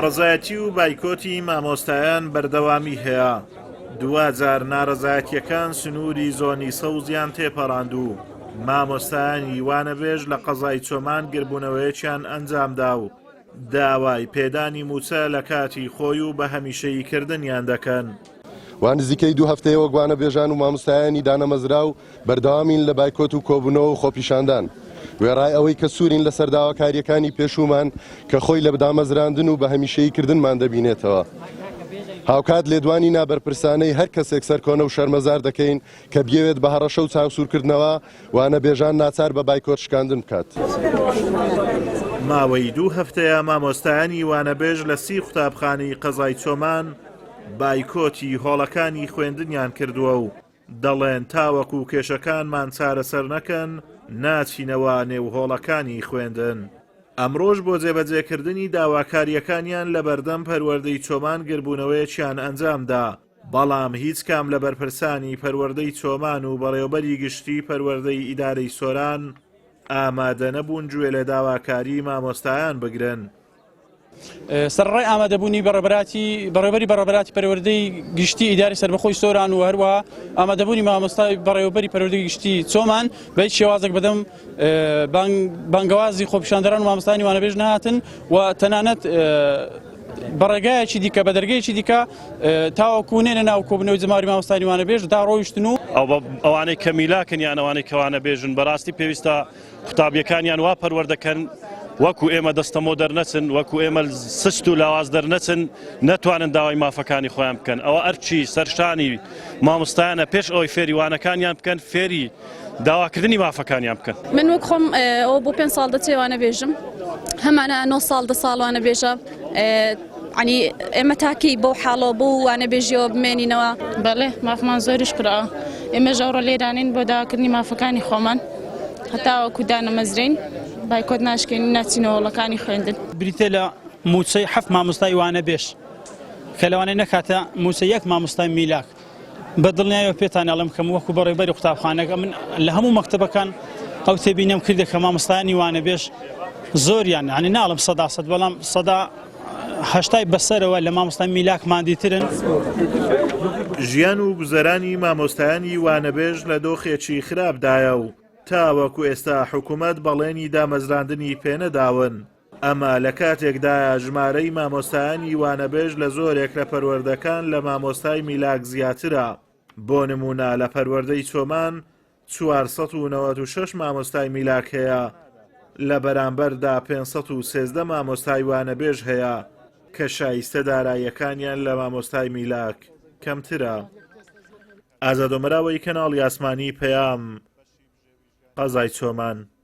ناڕەزایەتی و بایکۆتی مامۆستایان بەردەوامی هەیە. 2000 ناڕەزایەتیەکان سنووری زۆنی سەوزیان تێپەڕاند و مامۆستایانی وانەبێژ لە قەزای چۆمان گربوونەوەیەکیان ئەنجامدا و داوای پێدانی موچە لە کاتی خۆی و بە هەمیشەیی کردنیان دەکەن. وان نزیکەی 2 هەفتەیەوە گوانە بێژان و مامۆستایانی دانەمەزرا و بەردەوامین لە بایکۆت و کۆبوونەوە و خۆپیشاندان. وێڕای ئەوەی کە سوورین لەسەر داواکاریەکانی پێشومان کە خۆی لە دامەزراندن و بە هەمیشەیی کردنمان دەبینێتەوە. هاوکات لێدوانی نابەرپرسانەی هەر کەسێک سەرکۆنە و شەرمەزار دەکەین کە بێوێت بە هەڕەشە و چاوسوورکردنەوە وانە بێژان ناچار بە بایکۆت شکاندن بکات. ماوەی 2 هەفتەیە مامۆستایانی وانەبێژ لە 30 قوتابخانەی قەزای چۆمان بایکۆتی هۆڵەکانی خوێندنیان کردووە و دەڵێن تاوەکو کێشەکانمان چارەسەر نەکەن ناچینەوە نێو هۆڵەکانی خوێندن. ئەمڕۆژ بۆ جێبەجێکردنی داواکاریەکانیان لە بەردەم پەروەردەی چۆمان گربوونەوەیەکیان ئەنجامدا، بەڵام هیچ کام لە بەرپرسانی پەروەردەی چۆمان و بەڕێوەبەری گشتی پەروەردەی ئیدارەی سۆران ئامادە نەبوون گوێ لە داواکاری مامۆستایان بگرن. سەرڕای ئامادەبوونی بەڕێوەبەری بەڕێوەبەری پەروەردەی گشتی ئیداری سەربەخۆی سۆران و هەروەها ئامادەبوونی مامۆستای بەڕێوەبەری پەروەردەی گشتی چۆمان بە هیچ شێوازێک بەدەم بانگەوازی خۆپیشاندەران و مامۆستایانی وانەبێژ نهاتن و تەنانەت بەڕێگایەکی دیکە بە دەرگایەکی دیکە تاوەکو نێنە ناو کۆبوونەوەی جەماوەری مامۆستایانی وانەبێژ دا ڕۆیشتن و ئەوانەی کە میلاکن یان ئەوانەی کە وانەبێژن بەڕاستی پێویستە قوتابیەکانیان وا پەروەردەکەن وەکو ئێمە دەستەمۆ دەرنەچن، وەکو ئێمە سست و لاواز دەرنەچن نەتوانن داوای مافەکانی خۆیان بکەن. ئەوە ئەرچی سەرشانی مامۆستایانە پێش ئەوەی فێری وانەکانیان بکەن فێری داواکردنی مافەکانیان بکەن. من وەک خۆم ئەوە بۆ 5 ساڵ دەچێ وانەبێژم، هەمانە 9 ساڵ 10 ساڵ وانەبێژە. عنی ئێمە تاکی بۆ حاڵۆ بوو وانەبێژیەوە بمێنینەوە. بەڵێ مافمان زۆریش کراوە. ئێمە ژەوڕە لێرانین بۆ داواکردنی مافەکانی خۆمان هەتا وەکو دانەمەزرین بایکۆت ناشکێنی ناچینەوە وڵەکانی خوێندن. بریتێ لە موچەی 7 مامۆستای وانەبێژ کە لەوانەیە نەکاتە موچە 1 مامۆستای میلاک. بەدڵنیایەوە پێتان ئەڵێم کەم وەکو بەڕێوەبەری قوتابخانەکە من لە هەموو مەکتەبەکان ئەو تێبینەم کردێ کە مامۆستایانی وانەبێژ زۆریان عنی ناڵم 100% بەڵام 80 بەسەرەوە لە مامۆستای میلاک ماندیترن. ژیان و گوزەرانی مامۆستایانی وانەبێژ لە دۆخێکی خراپدایە و تاوەکو ئێستا حکوومەت بەڵێنی دامەزراندنی پێنەداون. ئەمە لە کاتێکدایە ژمارەی مامۆستایانی وانەبێژ لە زۆرێک لە پەروەردەکان لە مامۆستای میلاک زیاترە. بۆ نمونە لە پەروەردەی چۆمان 496 مامۆستای میلاک هەیە، لە بەرامبەردا 513 مامۆستای وانەبێژ هەیە کە شایستە داراییەکانیان لە مامۆستای میلاک کەمترە. ئازادۆمەراوەی کەناڵی ئاسمانی پەیام قەزای چۆمان.